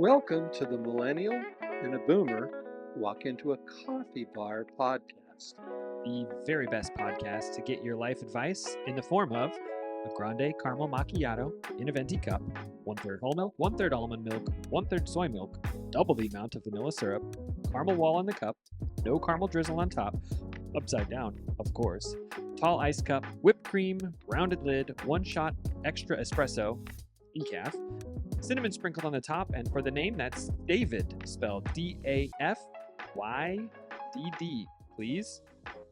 Welcome to the Millennial and a Boomer Walk into a Coffee Bar podcast. The very best podcast to get your life advice in the form of a grande caramel macchiato in a venti cup, 1/3 whole milk, 1/3 almond milk, 1/3 soy milk, double the amount of vanilla syrup, caramel wall in the cup, no caramel drizzle on top, upside down, of course, tall ice cup, whipped cream, rounded lid, one shot extra espresso, decaf, cinnamon sprinkled on the top, and for the name, that's David, spelled Dafydd, please.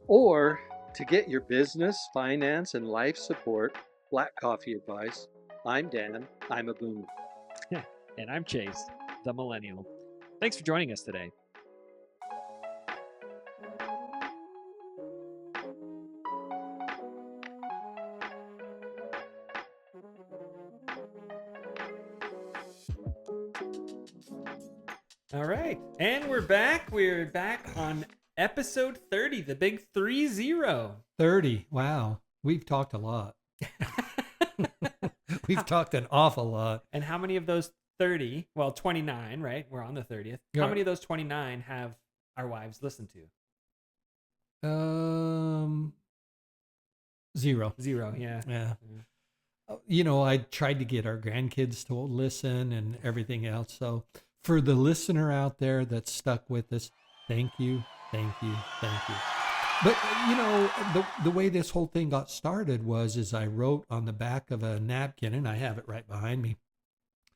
Or to get your business, finance, and life support black coffee advice, I'm Dan, I'm a Boomer. And I'm Chase, the Millennial. Thanks for joining us today. All right, and we're back. We're back on episode 30, the big 30. 30. Wow. We've talked a lot. We've talked an awful lot. And how many of those 30, well, 29, right? We're on the 30th. Yeah. How many of those 29 have our wives listened to? 0. 0, yeah. Yeah. You know, I tried to get our grandkids to listen and everything else. So for the listener out there that's stuck with us, thank you, thank you, thank you. But, you know, the way this whole thing got started was as I wrote on the back of a napkin, and I have it right behind me,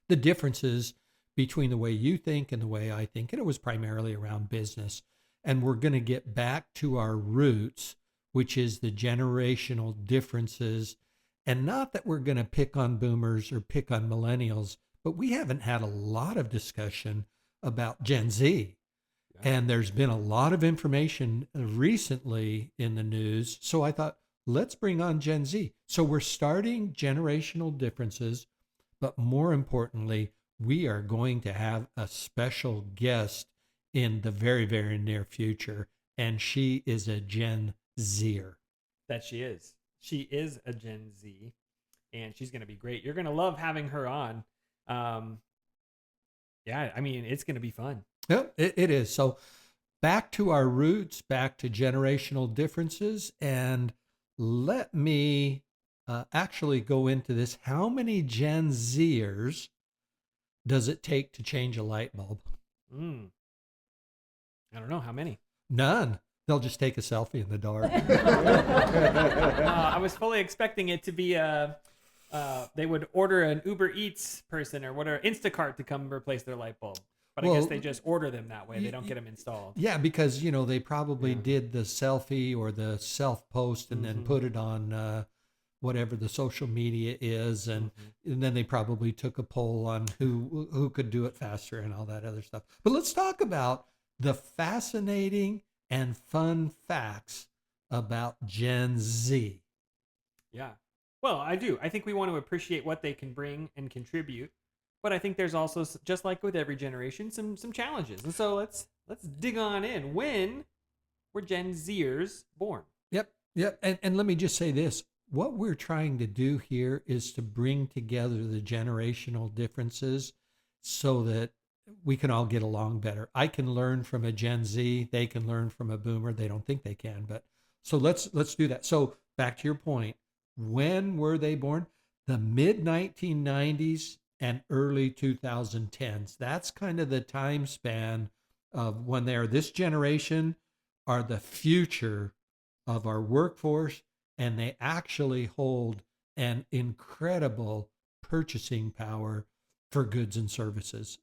the differences between the way you think and the way I think. And it was primarily around business. And we're going to get back to our roots, which is the generational differences. And not that we're going to pick on boomers or pick on millennials, but we haven't had a lot of discussion about Gen Z. And there's been a lot of information recently in the news. So I thought, let's bring on Gen Z. So we're starting generational differences, but more importantly, we are going to have a special guest in the very, very near future. And she is a Gen Zer. That she is. She is a Gen Z, and she's going to be great. You're going to love having her on. Yeah, I mean, it's going to be fun. Yep, it is. So back to our roots, back to generational differences. And let me actually go into this. How many Gen Zers does it take to change a light bulb? I don't know. How many? None. They'll just take a selfie in the dark. I was fully expecting it to be they would order an Uber Eats person or whatever, Instacart to come replace their light bulb. But I guess they just order them that way. They don't get them installed. Yeah, because, you know, they probably did the selfie or the self-post and then put it on whatever the social media is. And then they probably took a poll on who could do it faster and all that other stuff. But let's talk about the fascinating and fun facts about Gen Z. Yeah. Well, I do. I think we want to appreciate what they can bring and contribute. But I think there's also, just like with every generation, some challenges. And so let's dig on in. When were Gen Zers born? Yep. And let me just say this. What we're trying to do here is to bring together the generational differences so that we can all get along better. I can learn from a Gen Z. They can learn from a boomer. They don't think they can, but so let's do that. So back to your point. When were they born? The mid 1990s and early 2010s. That's kind of the time span of when they're this generation are the future of our workforce, and they actually hold an incredible purchasing power for goods and services.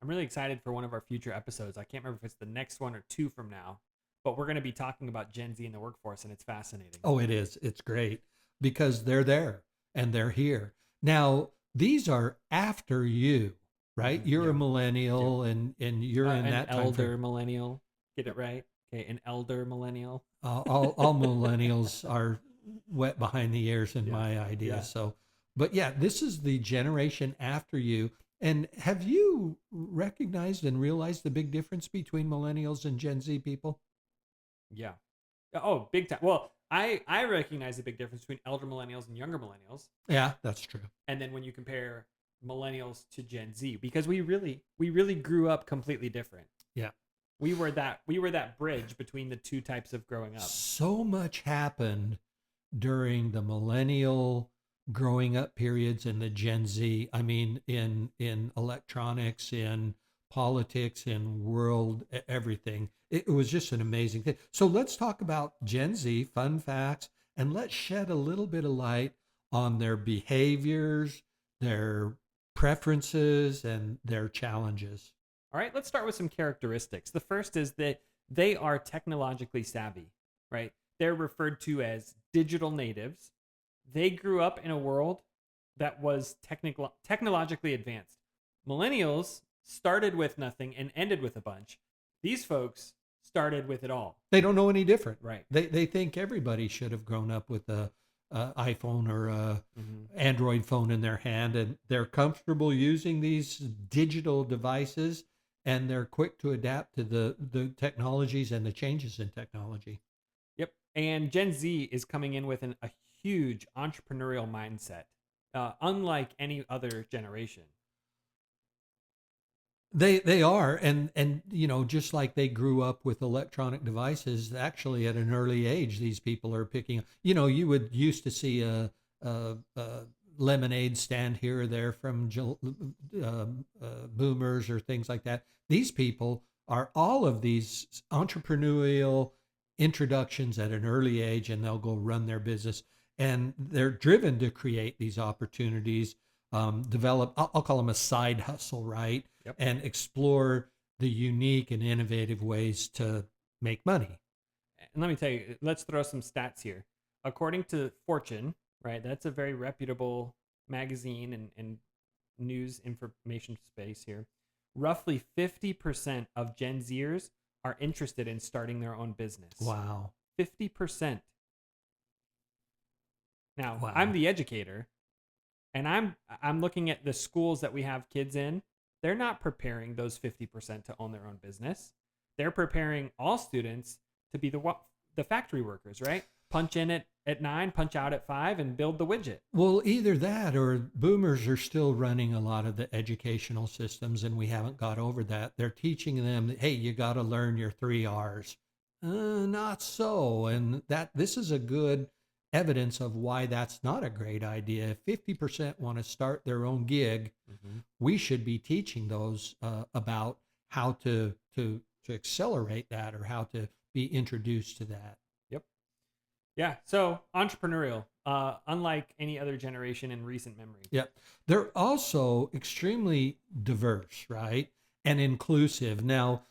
I'm really excited for one of our future episodes. I can't remember if it's the next one or two from now, but we're going to be talking about Gen Z in the workforce, and it's fascinating. Oh, it is. It's great because they're there and they're here. Now, these are after you, right? You're a millennial and you're in that an time elder frame. millennial. Get it right? Okay, an elder millennial. All millennials are wet behind the ears in my idea. Yeah. So, but yeah, this is the generation after you. And have you recognized and realized the big difference between millennials and Gen Z people? Yeah. Oh, big time. Well, I recognize the big difference between elder millennials and younger millennials. Yeah, that's true. And then when you compare millennials to Gen Z, because we really grew up completely different. Yeah. We were that bridge between the two types of growing up. So much happened during the millennial growing up periods and the Gen Z. I mean, in electronics, in politics, in world everything. It was just an amazing thing. So let's talk about Gen Z, fun facts, and let's shed a little bit of light on their behaviors, their preferences, and their challenges. All right, let's start with some characteristics. The first is that they are technologically savvy, right? They're referred to as digital natives. They grew up in a world that was technologically advanced. Millennials started with nothing and ended with a bunch. These folks started with it all. They don't know any different. Right. They think everybody should have grown up with a iPhone or a Android phone in their hand, and they're comfortable using these digital devices, and they're quick to adapt to the technologies and the changes in technology. Yep. And Gen Z is coming in with a huge entrepreneurial mindset, unlike any other generation. They are, and you know, just like they grew up with electronic devices, actually at an early age, these people are picking. You know, you would used to see a lemonade stand here or there from boomers or things like that. These people are all of these entrepreneurial introductions at an early age, and they'll go run their business, and they're driven to create these opportunities. Develop, I'll call them a side hustle, right? Yep. And explore the unique and innovative ways to make money. And let me tell you, let's throw some stats here. According to Fortune, right, that's a very reputable magazine and news information space here. Roughly 50% of Gen Zers are interested in starting their own business. Wow. 50%. Now, Wow. I'm the educator, and I'm looking at the schools that we have kids in. They're not preparing those 50% to own their own business. They're preparing all students to be the factory workers, right? Punch in at 9, punch out at 5, and build the widget. Well, either that or boomers are still running a lot of the educational systems, and we haven't got over that. They're teaching them that, hey, you got to learn your 3 R's. Not so. And this is a good evidence of why that's not a great idea. If 50% want to start their own gig, we should be teaching those about how to accelerate that, or how to be introduced to that. Yep. Yeah. So entrepreneurial, unlike any other generation in recent memory. Yep. They're also extremely diverse, right? And inclusive. Now,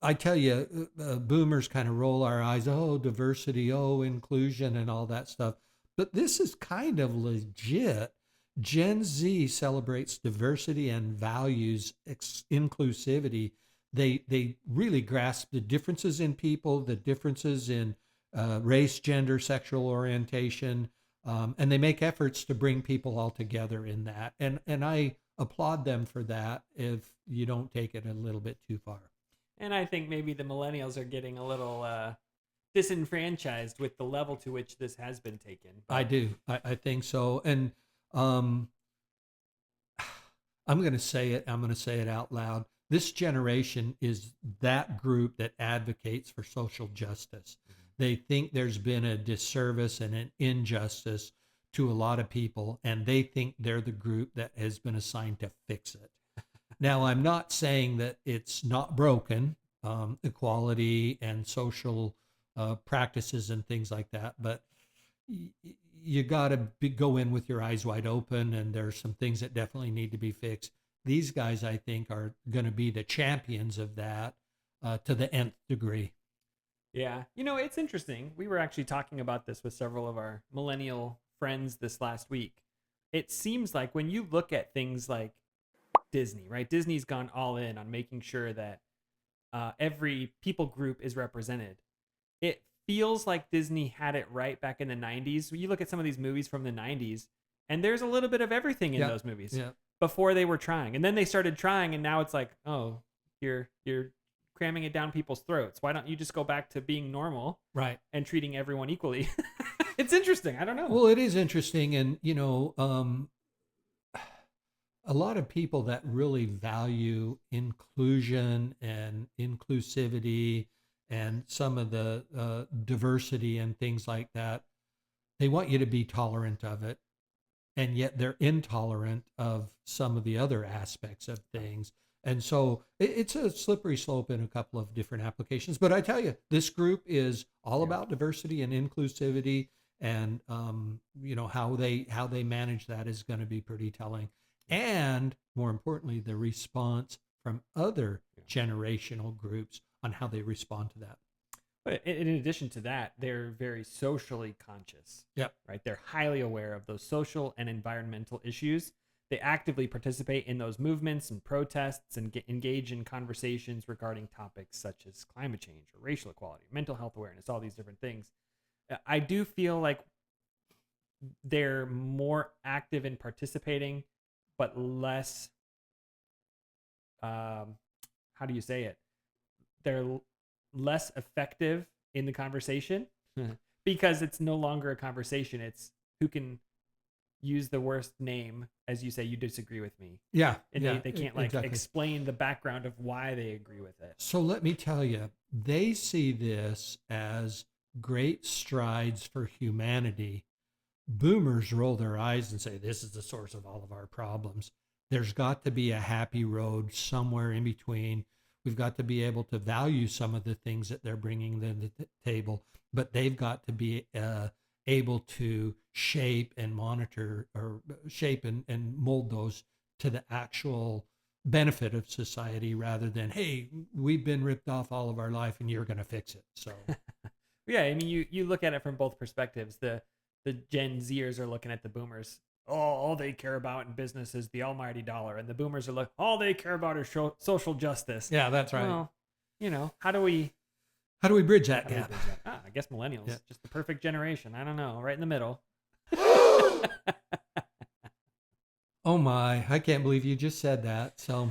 I tell you, boomers kind of roll our eyes, oh, diversity, oh, inclusion, and all that stuff. But this is kind of legit. Gen Z celebrates diversity and values inclusivity. They really grasp the differences in people, the differences in race, gender, sexual orientation, and they make efforts to bring people all together in that. And I applaud them for that, if you don't take it a little bit too far. And I think maybe the millennials are getting a little disenfranchised with the level to which this has been taken. But I do. I think so. And I'm going to say it. I'm going to say it out loud. This generation is that group that advocates for social justice. They think there's been a disservice and an injustice to a lot of people, and they think they're the group that has been assigned to fix it. Now, I'm not saying that it's not broken, equality and social practices and things like that, but you got to go in with your eyes wide open, and there's some things that definitely need to be fixed. These guys, I think, are going to be the champions of that to the nth degree. Yeah. You know, it's interesting. We were actually talking about this with several of our millennial friends this last week. It seems like when you look at things like Disney, right? Disney's gone all in on making sure that every people group is represented. It feels like Disney had it right back in the 90s. You look at some of these movies from the 90s, and there's a little bit of everything in those movies before they were trying. And then they started trying, and now it's like, oh, you're cramming it down people's throats. Why don't you just go back to being normal, right, and treating everyone equally? It's interesting. I don't know. Well, it is interesting. And, you know, a lot of people that really value inclusion and inclusivity and some of the diversity and things like that, they want you to be tolerant of it, and yet they're intolerant of some of the other aspects of things. And so it's a slippery slope in a couple of different applications. But I tell you, this group is all Yeah. about diversity and inclusivity, and how they manage that is going to be pretty telling. And more importantly, the response from other Yeah. generational groups on how they respond to that. But in addition to that, they're very socially conscious. Yep. Right? They're highly aware of those social and environmental issues. They actively participate in those movements and protests and engage in conversations regarding topics such as climate change or racial equality, mental health awareness, all these different things. I do feel like they're more active in participating, but less, how do you say it? They're less effective in the conversation because it's no longer a conversation. It's who can use the worst name, as you say, you disagree with me. Yeah. And yeah, they can't like exactly. explain the background of why they agree with it. So let me tell you, they see this as great strides for humanity. Boomers roll their eyes and say, this is the source of all of our problems. There's got to be a happy road somewhere in between. We've got to be able to value some of the things that they're bringing to the table, but they've got to be able to shape and monitor, or shape and mold those to the actual benefit of society, rather than, hey, we've been ripped off all of our life and you're going to fix it. So Yeah, I mean, you look at it from both perspectives. The Gen Zers are looking at the boomers. Oh, all they care about in business is the almighty dollar. And the boomers are like, all they care about is social justice. yeah, that's right. Well, how do we bridge that how do we gap? bridge that? I guess millennials, Yeah. just the perfect generation. I don't know, right in the middle. Oh my, I can't believe you just said that. So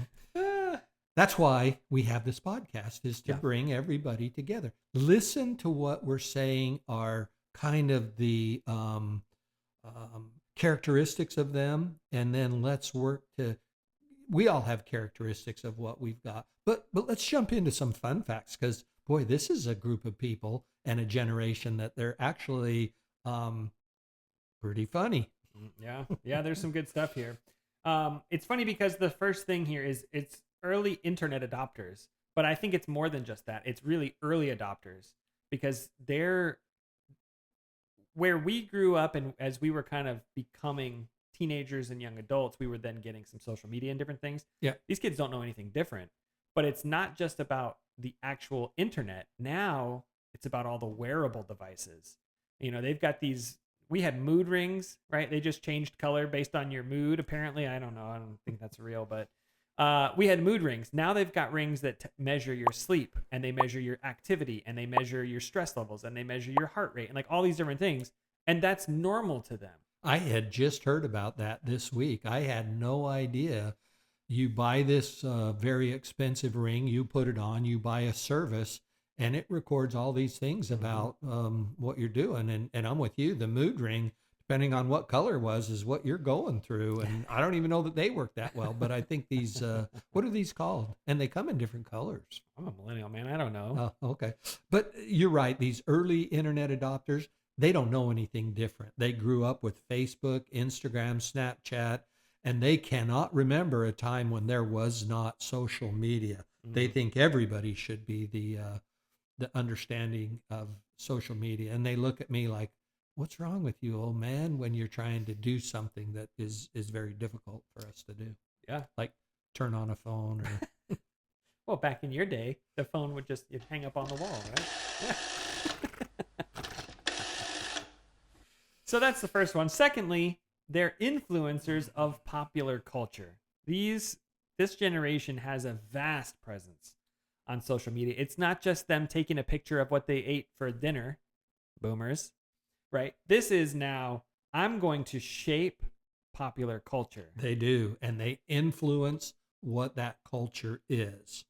that's why we have this podcast, is to Yeah. bring everybody together. Listen to what we're saying are kind of the characteristics of them, and then let's work to. We all have characteristics of what we've got, but let's jump into some fun facts, because boy, this is a group of people and a generation that they're actually pretty funny. Yeah, there's some good stuff here. It's funny because the first thing here is it's early internet adopters, but I think it's more than just that. It's really early adopters, because they're where we grew up, and as we were kind of becoming teenagers and young adults, we were then getting some social media and different things. Yeah. These kids don't know anything different, but it's not just about the actual internet. Now it's about all the wearable devices. They've got these. We had mood rings, right? They just changed color based on your mood. Apparently, I don't know. I don't think that's real, but we had mood rings. Now they've got rings that measure your sleep, and they measure your activity, and they measure your stress levels, and they measure your heart rate, and like all these different things. And that's normal to them. I had just heard about that this week. I had no idea. You buy this very expensive ring, you put it on, you buy a service, and it records all these things about what you're doing. And I'm with you. The mood ring, depending on what color was, is what you're going through. And I don't even know that they work that well, but I think these, what are these called? And they come in different colors. I'm a millennial, man. I don't know. Oh, okay. But you're right. These early internet adopters, they don't know anything different. They grew up with Facebook, Instagram, Snapchat, and they cannot remember a time when there was not social media. They think everybody should be the understanding of social media. And they look at me like, what's wrong with you, old man, when you're trying to do something that is very difficult for us to do? Yeah. Like turn on a phone or... Well, back in your day, the phone would just you'd hang up on the wall, right? Yeah. So that's the first one. Secondly, they're influencers of popular culture. This generation has a vast presence on social media. It's not just them taking a picture of what they ate for dinner, boomers, right? This is now, I'm going to shape popular culture. They do, and they influence what that culture is.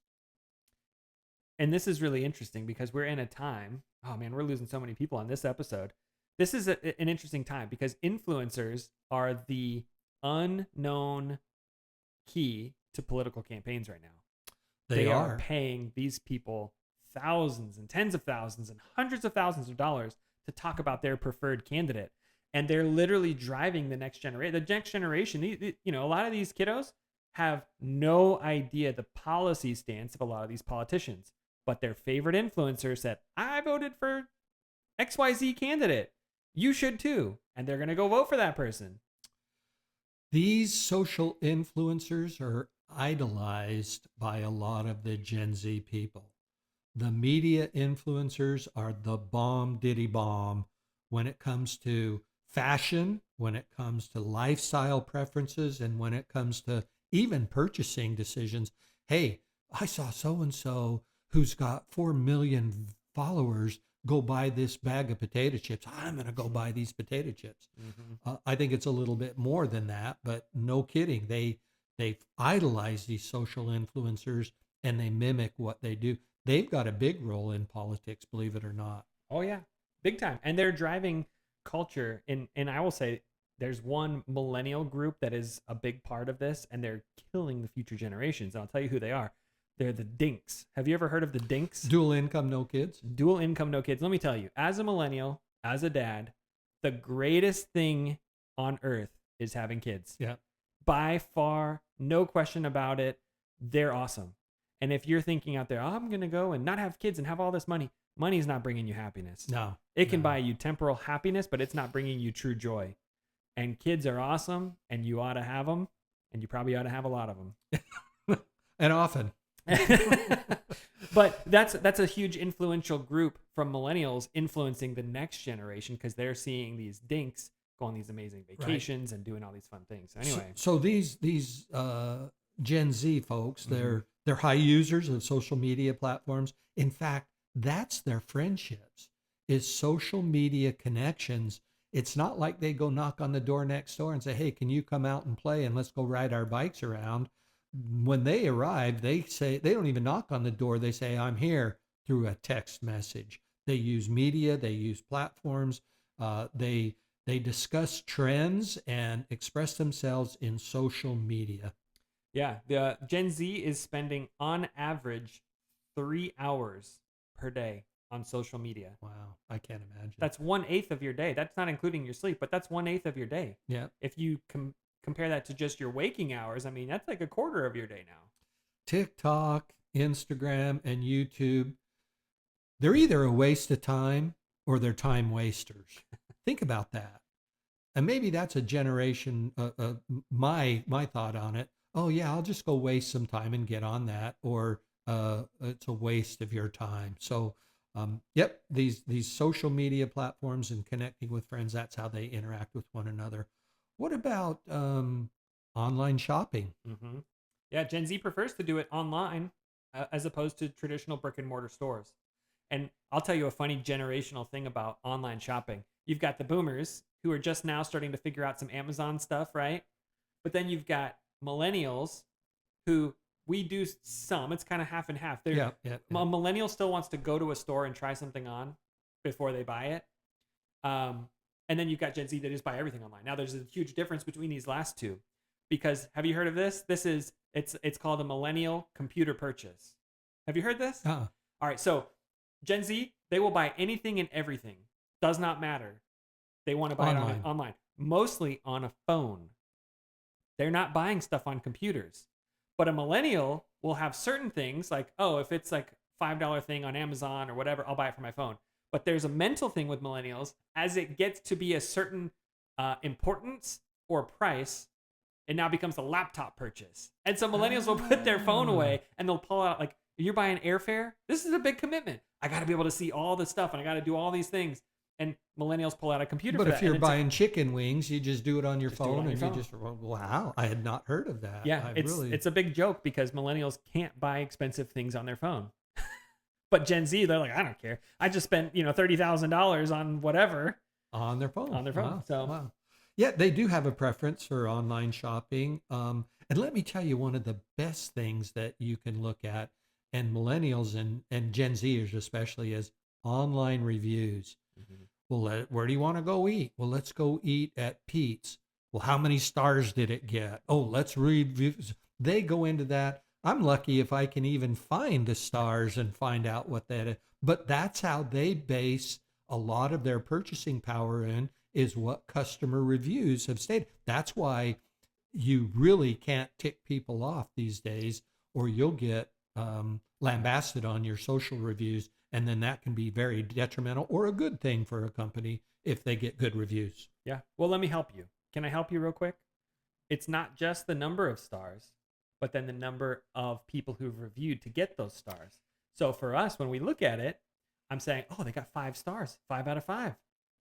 And this is really interesting because we're in a time, oh man, we're losing so many people on this episode. This is an interesting time because influencers are the unknown key to political campaigns right now. They are are. paying these people thousands and tens of thousands and hundreds of thousands of dollars to talk about their preferred candidate. And they're literally driving the next generation. The next generation, a lot of these kiddos have no idea the policy stance of a lot of these politicians. But their favorite influencer said, I voted for XYZ candidate. You should too. And they're going to go vote for that person. These social influencers are idolized by a lot of the Gen Z people. The media influencers are the bomb diddy bomb when it comes to fashion, when it comes to lifestyle preferences, and when it comes to even purchasing decisions. Hey, I saw so-and-so who's got 4 million followers go buy this bag of potato chips. I'm going to go buy these potato chips. Mm-hmm. I think it's a little bit more than that, but no kidding. They idolize these social influencers and they mimic what they do. They've got a big role in politics, believe it or not. Oh yeah, big time. And they're driving culture. And I will say there's one millennial group that is a big part of this, and they're killing the future generations. And I'll tell you who they are. They're the Dinks. Have you ever heard of the Dinks? Dual income, no kids. Dual income, no kids. Let me tell you, as a millennial, as a dad, the greatest thing on earth is having kids. Yeah. By far, no question about it. They're awesome. And if you're thinking out there, oh, I'm going to go and not have kids and have all this money, money's not bringing you happiness. No. It can buy you temporal happiness, but it's not bringing you true joy. And kids are awesome, and you ought to have them, and you probably ought to have a lot of them. And often. But that's a huge influential group from millennials influencing the next generation because they're seeing these dinks go on these amazing vacations and doing all these fun things. Anyway, so these Gen Z folks, they're high users of social media platforms. In fact, that's their friendships, is social media connections. It's not like they go knock on the door next door and say, hey, can you come out and play and let's go ride our bikes around. When they arrive, they don't even knock on the door. They say, I'm here, through a text message. They use media, they use platforms, they discuss trends and express themselves in social media. Yeah, the Gen Z is spending on average 3 hours per day on social media. Wow, I can't imagine. That's 1/8 of your day. That's not including your sleep, but that's 1/8 of your day. Yeah. If you compare that to just your waking hours, I mean, that's like a quarter of your day now. TikTok, Instagram, and YouTube, they're either a waste of time or they're time wasters. Think about that. And maybe that's a generation, my thought on it. Oh yeah, I'll just go waste some time and get on that, or it's a waste of your time. So, yep, these social media platforms and connecting with friends, that's how they interact with one another. What about online shopping? Mm-hmm. Yeah, Gen Z prefers to do it online as opposed to traditional brick and mortar stores. And I'll tell you a funny generational thing about online shopping. You've got the boomers who are just now starting to figure out some Amazon stuff, right? But then you've got millennials who we do some. It's kind of half and half. A millennial still wants to go to a store and try something on before they buy it. And then you've got Gen Z that just buy everything online. Now there's a huge difference between these last two, because have you heard of this? It's called a millennial computer purchase. Have you heard this? Uh-uh. All right. So Gen Z, they will buy anything and everything. Does not matter. They want to buy it online, mostly on a phone. They're not buying stuff on computers. But a millennial will have certain things like, oh, if it's like $5 thing on Amazon or whatever, I'll buy it for my phone. But there's a mental thing with millennials. As it gets to be a certain importance or price, it now becomes a laptop purchase. And so millennials will put their phone away and they'll pull out, like, you're buying airfare? This is a big commitment. I got to be able to see all this stuff and I got to do all these things. And millennials pull out a computer but for that. But if you're buying chicken wings, you just do it on your phone you just, wow, I had not heard of that. Yeah, it's a big joke because millennials can't buy expensive things on their phone. But Gen Z, they're like, I don't care. I just spent, $30,000 on whatever. On their phone. Wow. So, wow. Yeah, they do have a preference for online shopping. And let me tell you, one of the best things that you can look at, and millennials and Gen Zers especially, is online reviews. Mm-hmm. Well, where do you want to go eat? Well, let's go eat at Pete's. Well, how many stars did it get? Oh, let's read reviews. they go into that. I'm lucky if I can even find the stars and find out what that is. But that's how they base a lot of their purchasing power in, is what customer reviews have stated. That's why you really can't tick people off these days, or you'll get lambasted on your social reviews. And then that can be very detrimental or a good thing for a company if they get good reviews. Yeah. Well, let me help you. Can I help you real quick? It's not just the number of stars, but then the number of people who've reviewed to get those stars. So for us, when we look at it, I'm saying, oh, they got 5 stars, 5 out of 5.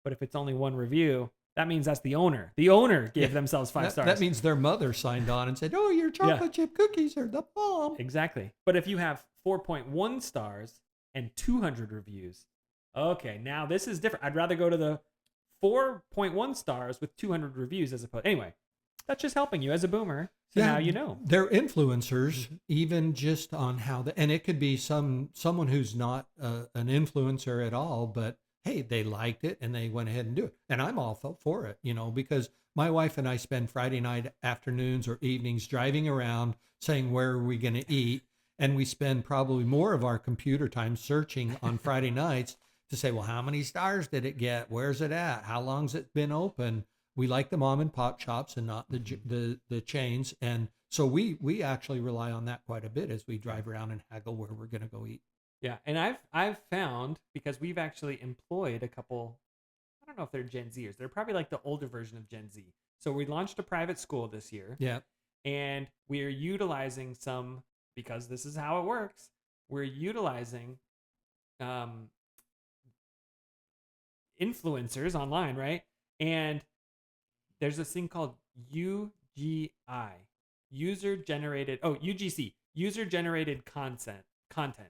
But if it's only one review, that means that's the owner. The owner gave themselves 5 stars. That means their mother signed on and said, oh, your chocolate chip cookies are the bomb. Exactly. But if you have 4.1 stars and 200 reviews, okay, now this is different. I'd rather go to the 4.1 stars with 200 reviews as opposed. Anyway, that's just helping you as a boomer. So now you know. They're influencers, even just on how and it could be someone who's not an influencer at all, but hey, they liked it and they went ahead and do it. And I'm all for it, because my wife and I spend Friday night afternoons or evenings driving around saying, where are we going to eat? And we spend probably more of our computer time searching on Friday nights to say, well, how many stars did it get? Where's it at? How long's it been open? We like the mom and pop shops and not the chains. And so we actually rely on that quite a bit as we drive around and haggle where we're going to go eat. Yeah. And I've found, because we've actually employed a couple, I don't know if they're Gen Zers. They're probably like the older version of Gen Z. So we launched a private school this year. Yeah. And we are utilizing some, because this is how it works, we're utilizing influencers online, right? And there's this thing called UGC, user-generated content.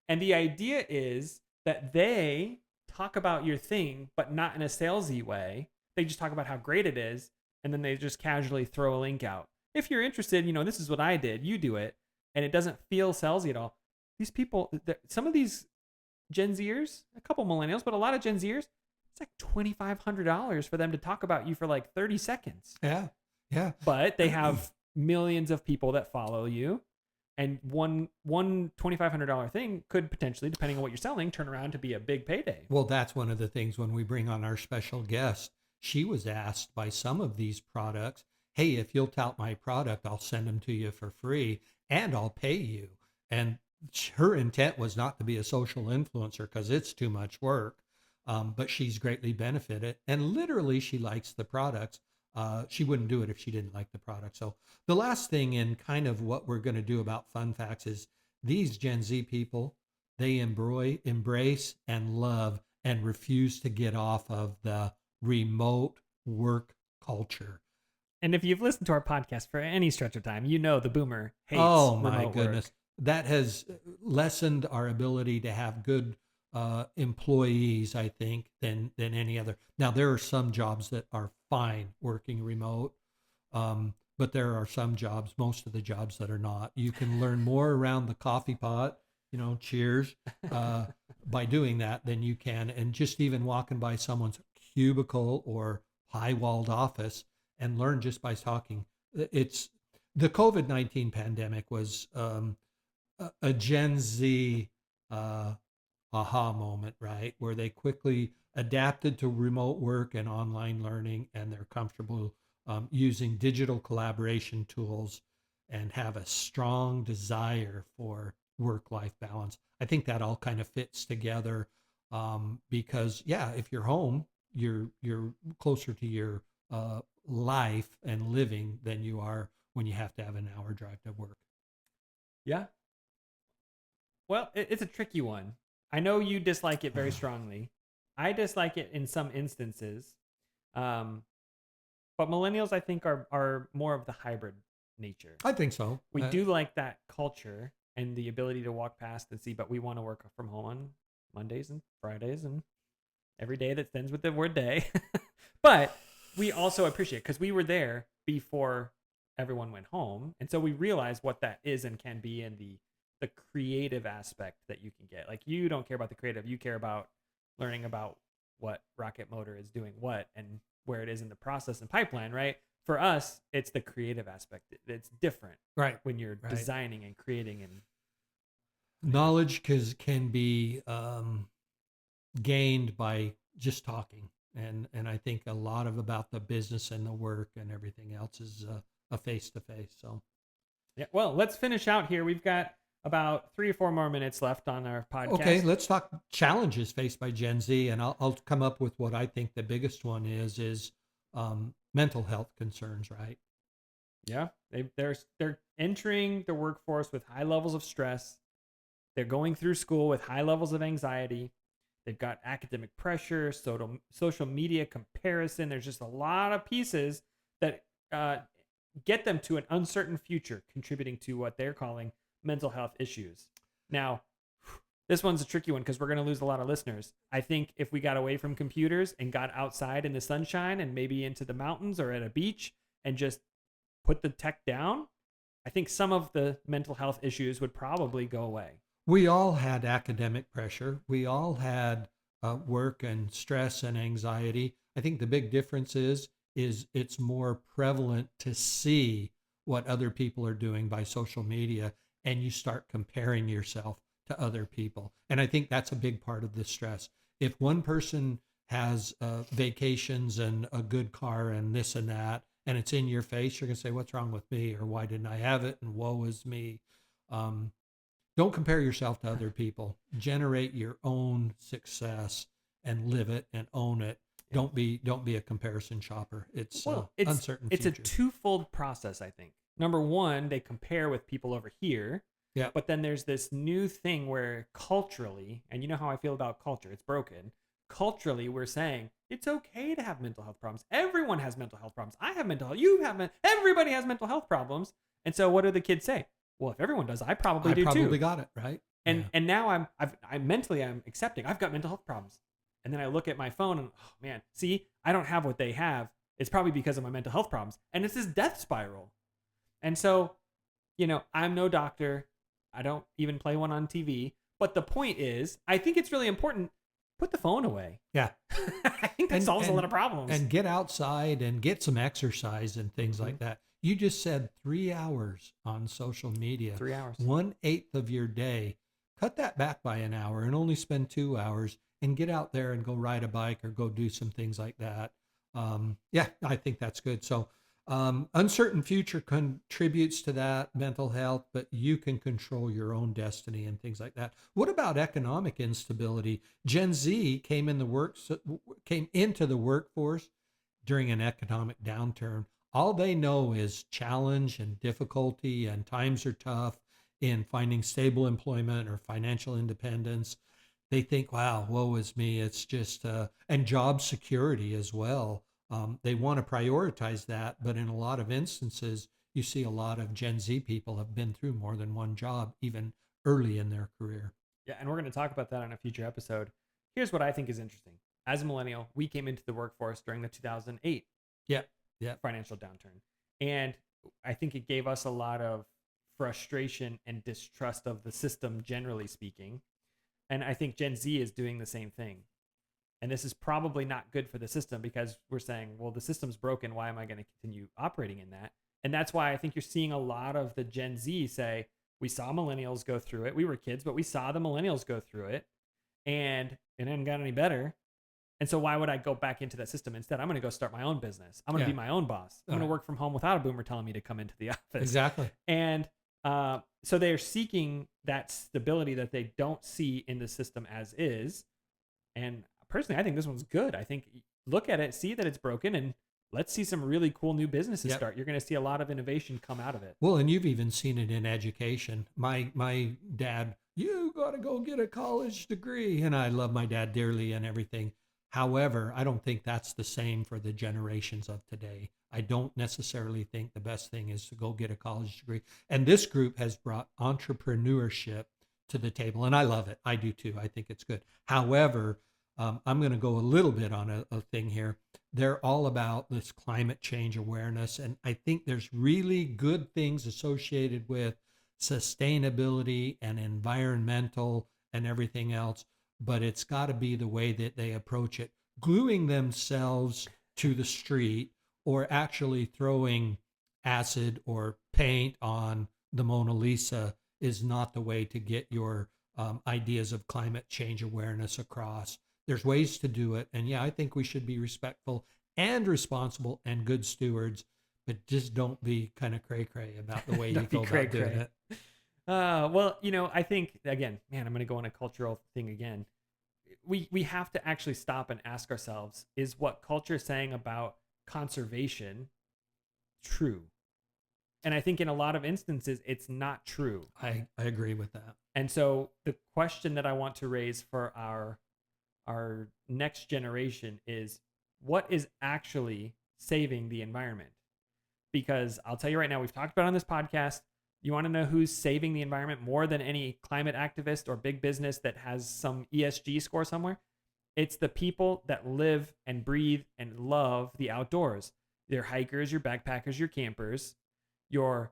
And the idea is that they talk about your thing, but not in a salesy way. They just talk about how great it is, and then they just casually throw a link out. If you're interested, this is what I did. You do it, and it doesn't feel salesy at all. These people, some of these Gen Zers, a couple millennials, but a lot of Gen Zers, it's like $2,500 for them to talk about you for like 30 seconds. Yeah. Yeah. But they have millions of people that follow you. And one $2,500 thing could potentially, depending on what you're selling, turn around to be a big payday. Well, that's one of the things when we bring on our special guest. She was asked by some of these products, hey, if you'll tout my product, I'll send them to you for free and I'll pay you. And her intent was not to be a social influencer because it's too much work. But she's greatly benefited, and literally she likes the products. She wouldn't do it if she didn't like the product. So the last thing in kind of what we're going to do about fun facts is these Gen Z people, they embrace and love and refuse to get off of the remote work culture. And if you've listened to our podcast for any stretch of time, the boomer hates oh my remote goodness, work. That has lessened our ability to have good employees, I think, than any other. Now, there are some jobs that are fine working remote, but there are some jobs, most of the jobs, that are not. You can learn more around the coffee pot, cheers, by doing that than you can. And just even walking by someone's cubicle or high-walled office and learn just by talking. It's the COVID-19 pandemic was a Gen Z aha moment, right? Where they quickly adapted to remote work and online learning, and they're comfortable using digital collaboration tools and have a strong desire for work-life balance. I think that all kind of fits together because, if you're home, you're closer to your life and living than you are when you have to have an hour drive to work. Yeah. Well, it's a tricky one. I know you dislike it very strongly. I dislike it in some instances. But millennials, I think, are more of the hybrid nature. I think so. We do like that culture and the ability to walk past and see, but we want to work from home on Mondays and Fridays and every day that ends with the word day. But we also appreciate it because we were there before everyone went home. And so we realize what that is and can be, and the creative aspect that you can get. Like, you don't care about the creative, you care about learning about what Rocket Motor is doing what and where it is in the process and pipeline, right? for us, it's the creative aspect. It's different Right. when you're Right. designing and creating and Knowledge can be gained by just talking. And I think a lot of about the business and the work and everything else is a face-to-face. So yeah. Well, let's finish out here. We've got about 3 or 4 more minutes left on our podcast. okay, let's talk challenges faced by Gen Z, and I'll come up with what I think the biggest one is mental health concerns, right? Yeah, they're entering the workforce with high levels of stress. They're going through school with high levels of anxiety. They've got academic pressure, social media comparison. There's just a lot of pieces that get them to an uncertain future, contributing to what they're calling mental health issues. Now, this one's a tricky one because we're going to lose a lot of listeners. I think if we got away from computers and got outside in the sunshine and maybe into the mountains or at a beach and just put the tech down, I think some of the mental health issues would probably go away. We all had academic pressure. We all had work and stress and anxiety. I think the big difference is it's more prevalent to see what other people are doing by social media, and you start comparing yourself to other people. And I think that's a big part of the stress. If one person has vacations and a good car and this and that, and it's in your face, you're going to say, what's wrong with me? Or why didn't I have it? And woe is me. Don't compare yourself to other people. Generate your own success and live it and own it. Don't be a comparison shopper. It's uncertain It's future. a twofold process, I think. Number one, they compare with people over here. Yeah. But then there's this new thing where culturally, and you know how I feel about culture, it's broken. Culturally, we're saying it's okay to have mental health problems. Everyone has mental health problems. I have mental health. You have everybody has mental health problems. And so what do the kids say? Well, if everyone does, I probably do too. I probably got it, right? And now I'm mentally accepting I've got mental health problems. And then I look at my phone and, oh man, see, I don't have what they have. It's probably because of my mental health problems. And it's this death spiral. And so, I'm no doctor. I don't even play one on TV. But the point is, I think it's really important. Put the phone away. Yeah. I think that solves a lot of problems. And get outside and get some exercise and things like that. You just said 3 hours on social media. 3 hours. 1/8 of your day. Cut that back by an hour and only spend 2 hours and get out there and go ride a bike or go do some things like that. Yeah, I think that's good. So uncertain future contributes to that mental health, but you can control your own destiny and things like that. What about economic instability? Gen Z came into the workforce during an economic downturn. All they know is challenge and difficulty, and times are tough in finding stable employment or financial independence. They think, wow, woe is me. It's just, and job security as well. They want to prioritize that, but in a lot of instances, you see a lot of Gen Z people have been through more than one job, even early in their career. Yeah, and we're going to talk about that on a future episode. Here's what I think is interesting. As a millennial, we came into the workforce during the 2008 financial downturn. And I think it gave us a lot of frustration and distrust of the system, generally speaking. And I think Gen Z is doing the same thing. And this is probably not good for the system because we're saying, well, the system's broken. Why am I going to continue operating in that? And that's why I think you're seeing a lot of the Gen Z say, we saw millennials go through it. We were kids, but we saw the millennials go through it. And it hadn't got any better. And so why would I go back into that system? Instead, I'm going to go start my own business. I'm going to be my own boss. I'm going to work from home without a boomer telling me to come into the office. Exactly. And so they're seeking that stability that they don't see in the system as is. And personally, I think this one's good. I think look at it, see that it's broken, and let's see some really cool new businesses start. You're going to see a lot of innovation come out of it. Well, and you've even seen it in education. My dad, you got to go get a college degree. And I love my dad dearly and everything. However, I don't think that's the same for the generations of today. I don't necessarily think the best thing is to go get a college degree. And this group has brought entrepreneurship to the table. And I love it. I do too. I think it's good. However, I'm going to go a little bit on a thing here. They're all about this climate change awareness. And I think there's really good things associated with sustainability and environmental and everything else. But it's got to be the way that they approach it. Gluing themselves to the street or actually throwing acid or paint on the Mona Lisa is not the way to get your ideas of climate change awareness across. There's ways to do it. And yeah, I think we should be respectful and responsible and good stewards, but just don't be kind of cray-cray about the way you go about doing it. Well, I think, again, man, I'm going to go on a cultural thing again. We have to actually stop and ask ourselves, is what culture is saying about conservation true? And I think in a lot of instances, it's not true. I agree with that. And so the question that I want to raise for our next generation is, what is actually saving the environment? Because I'll tell you right now, we've talked about it on this podcast. You want to know who's saving the environment more than any climate activist or big business that has some ESG score somewhere? It's the people that live and breathe and love the outdoors. Your hikers, your backpackers, your campers, your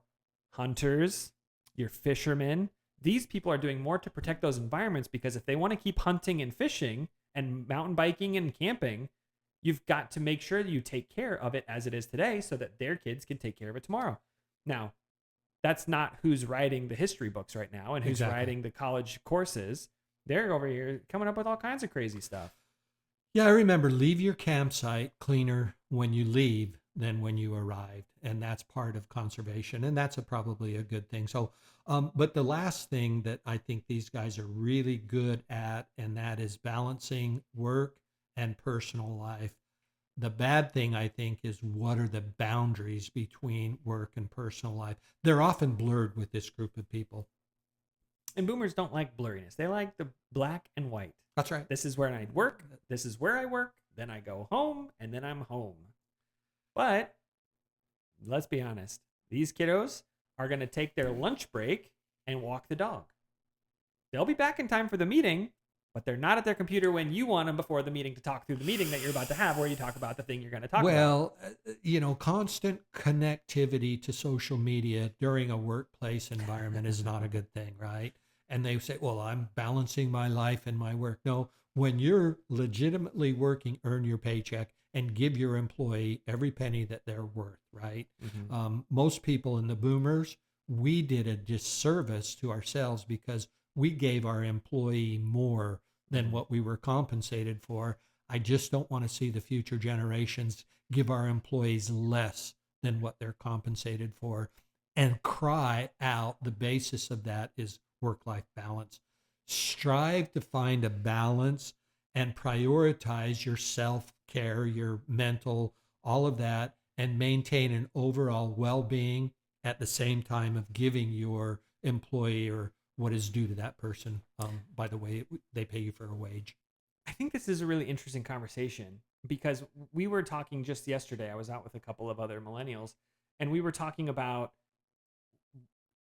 hunters, your fishermen. These people are doing more to protect those environments, because if they want to keep hunting and fishing and mountain biking and camping, you've got to make sure that you take care of it as it is today so that their kids can take care of it tomorrow. Now, that's not who's writing the history books right now and who's writing the college courses. They're over here coming up with all kinds of crazy stuff. Yeah, I remember, leave your campsite cleaner when you leave than when you arrived. And that's part of conservation. And that's probably a good thing. So, but the last thing that I think these guys are really good at, and that is balancing work and personal life. The bad thing, I think, is what are the boundaries between work and personal life? They're often blurred with this group of people. And boomers don't like blurriness. They like the black and white. That's right. This is where I work. This is where I work. Then I go home, and then I'm home. But let's be honest. These kiddos are going to take their lunch break and walk the dog. They'll be back in time for the meeting, but they're not at their computer when you want them before the meeting to talk through the meeting that you're about to have, where you talk about the thing you're going to talk about. Well, constant connectivity to social media during a workplace environment is not a good thing, right? And they say, well, I'm balancing my life and my work. No, when you're legitimately working, earn your paycheck and give your employee every penny that they're worth, right? Mm-hmm. Most people in the boomers, we did a disservice to ourselves because we gave our employee more than what we were compensated for. I just don't want to see the future generations give our employees less than what they're compensated for and cry out. The basis of that is work-life balance. Strive to find a balance and prioritize your self-care, your mental, all of that, and maintain an overall well-being at the same time of giving your employee or what is due to that person. By the way, they pay you for a wage. I think this is a really interesting conversation because we were talking just yesterday. I was out with a couple of other millennials, and we were talking about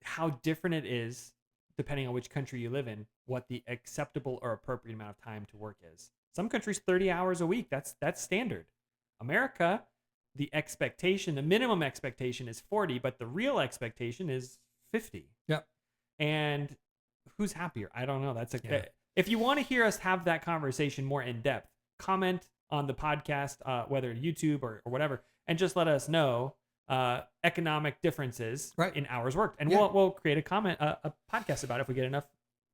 how different it is depending on which country you live in, what the acceptable or appropriate amount of time to work is. Some countries, 30 hours a week, that's standard. America, the minimum expectation is 40, but the real expectation is 50. Yep. And who's happier? I don't know. If you want to hear us have that conversation more in depth, comment on the podcast, whether YouTube or whatever, and just let us know economic differences in hours worked, and we'll create a podcast about it if we get enough.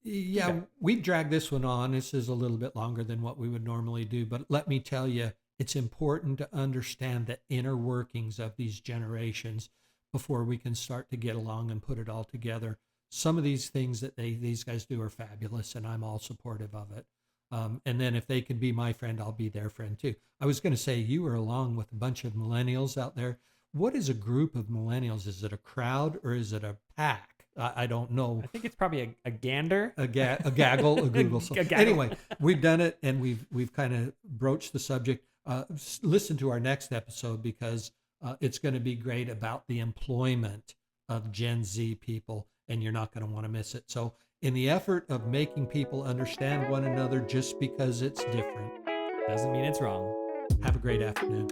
Yeah, feedback. We've dragged this one on. This is a little bit longer than what we would normally do, but let me tell you, it's important to understand the inner workings of these generations before we can start to get along and put it all together. Some of these things that these guys do are fabulous, and I'm all supportive of it. And then if they can be my friend, I'll be their friend too. I was going to say, you are along with a bunch of millennials out there. What is a group of millennials? Is it a crowd or is it a pack? I don't know. I think it's probably a gander. A gaggle, a Google. Anyway, we've done it, and we've kind of broached the subject. Listen to our next episode because it's going to be great about the employment of Gen Z people, and you're not going to want to miss it. So in the effort of making people understand one another just because it's different doesn't mean it's wrong. Have a great afternoon.